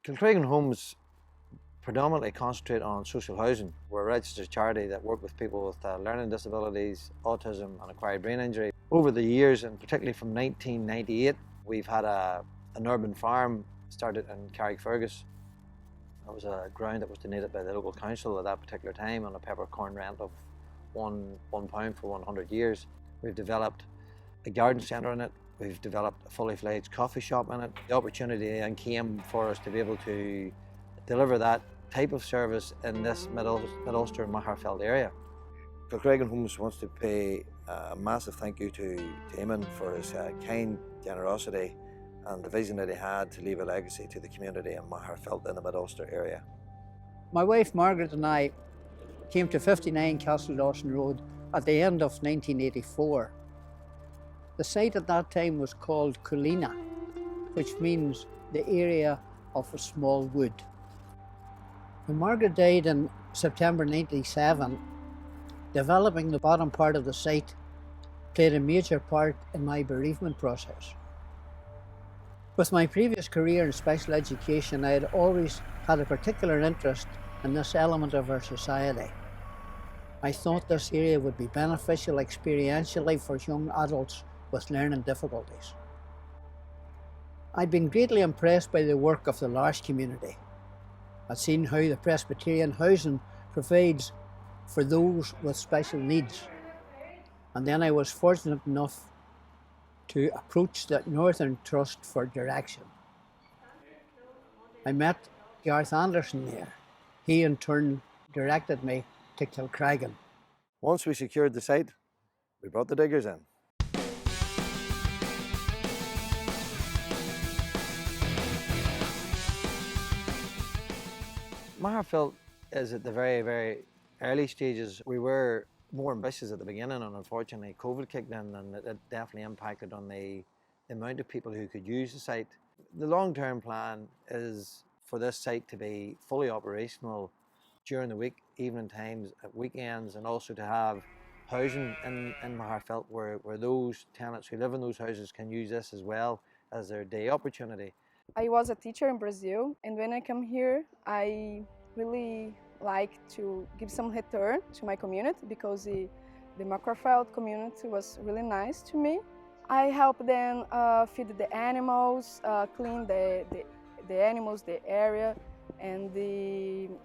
Kilcragan Homes predominantly concentrate on social housing. We're a registered charity that work with people with learning disabilities, autism and acquired brain injury. Over the years, and particularly from 1998, we've had an urban farm started in Carrickfergus. That was a ground that was donated by the local council at that particular time on a peppercorn rent of £1 for 100 years. We've developed a garden centre in it. We've developed a fully fledged coffee shop in it. The opportunity then came for us to be able to deliver that type of service in this Mid-Ulster and Magherafelt area. Kilcragan Homes wants to pay a massive thank you to Eamon for his kind generosity and the vision that he had to leave a legacy to the community in Magherafelt in the Mid-Ulster area. My wife Margaret and I came to 59 Castle Dawson Road at the end of 1984. The site at that time was called Colina, which means the area of a small wood. When Margaret died in September 1997, developing the bottom part of the site played a major part in my bereavement process. With my previous career in special education, I had always had a particular interest in this element of our society. I thought this area would be beneficial experientially for young adults with learning difficulties. I'd been greatly impressed by the work of the L'Arche community. I'd seen how the Presbyterian housing provides for those with special needs. And then I was fortunate enough to approach the Northern Trust for direction. I met Garth Anderson there. He in turn directed me to Kilcragan. Once we secured the site, we brought the diggers in. Magherafelt is at the very, very early stages. We were more ambitious at the beginning, and unfortunately COVID kicked in and it definitely impacted on the amount of people who could use the site. The long-term plan is for this site to be fully operational during the week, evening times, at weekends, and also to have housing in Magherafelt where those tenants who live in those houses can use this as well as their day opportunity. I was a teacher in Brazil, and when I come here, I really like to give some return to my community because the Magherafelt community was really nice to me. I help them feed the animals, clean the animals, the area, and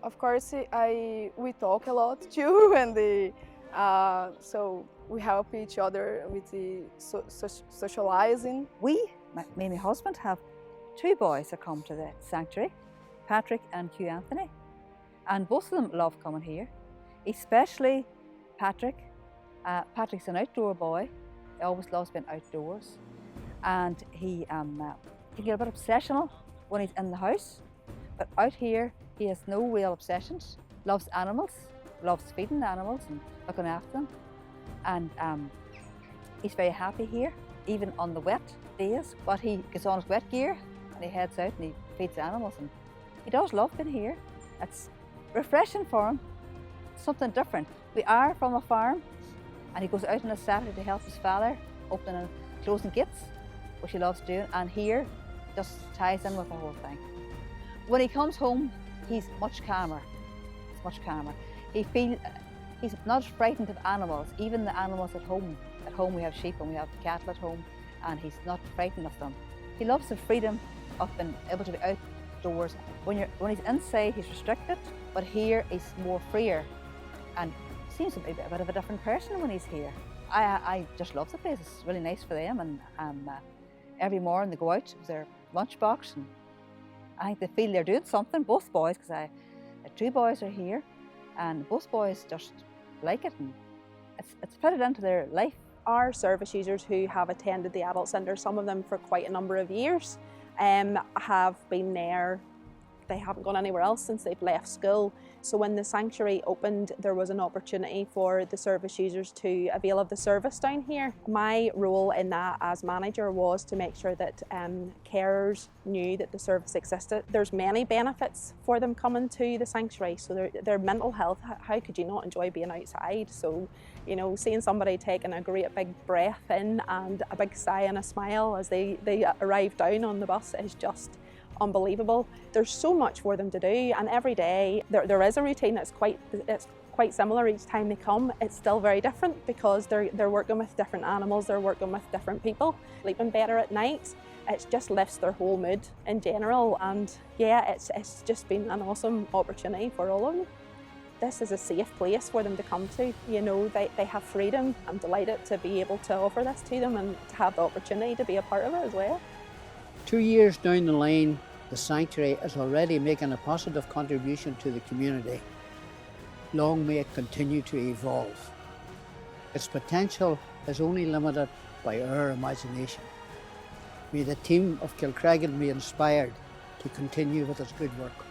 of course we talk a lot too, and so we help each other with the socializing. Me and my husband have two boys that come to the sanctuary, Patrick and Hugh Anthony, and both of them love coming here, especially Patrick. Patrick's an outdoor boy. He always loves being outdoors, and he can get a bit obsessional when he's in the house, but out here he has no real obsessions. Loves animals, loves feeding the animals and looking after them, and he's very happy here, even on the wet days. But he gets on his wet gear and he heads out and he feeds the animals, and he does love being here. It's refreshing for him, something different. We are from a farm, and he goes out on a Saturday to help his father opening and closing gates, which he loves doing, and here just ties in with the whole thing. When he comes home, he's much calmer. He's much calmer. He's not frightened of animals, even the animals at home. At home we have sheep and we have cattle at home, and he's not frightened of them. He loves the freedom of being able to be outdoors. When he's inside, he's restricted, but here he's more freer, and seems to be a bit of a different person when he's here. I just love the place. It's really nice for them, and every morning they go out with their lunchbox, and I think they feel they're doing something, both boys, because the two boys are here, and both boys just like it, and it's fitted into their life. Our service users who have attended the adult centre, some of them for quite a number of years, have been there. They haven't gone anywhere else since they've left school. So when the sanctuary opened, there was an opportunity for the service users to avail of the service down here. My role in that as manager was to make sure that carers knew that the service existed. There's many benefits for them coming to the sanctuary. So their mental health, how could you not enjoy being outside? So, you know, seeing somebody taking a great big breath in and a big sigh and a smile as they arrive down on the bus is just unbelievable. There's so much for them to do, and every day there is a routine that's quite similar each time they come. It's still very different because they're working with different animals, they're working with different people, sleeping better at night. It just lifts their whole mood in general, and yeah, it's just been an awesome opportunity for all of them. This is a safe place for them to come to. You know, they have freedom. I'm delighted to be able to offer this to them and to have the opportunity to be a part of it as well. 2 years down the line, the sanctuary is already making a positive contribution to the community. Long may it continue to evolve. Its potential is only limited by our imagination. May the team of Kilcreggan be inspired to continue with its good work.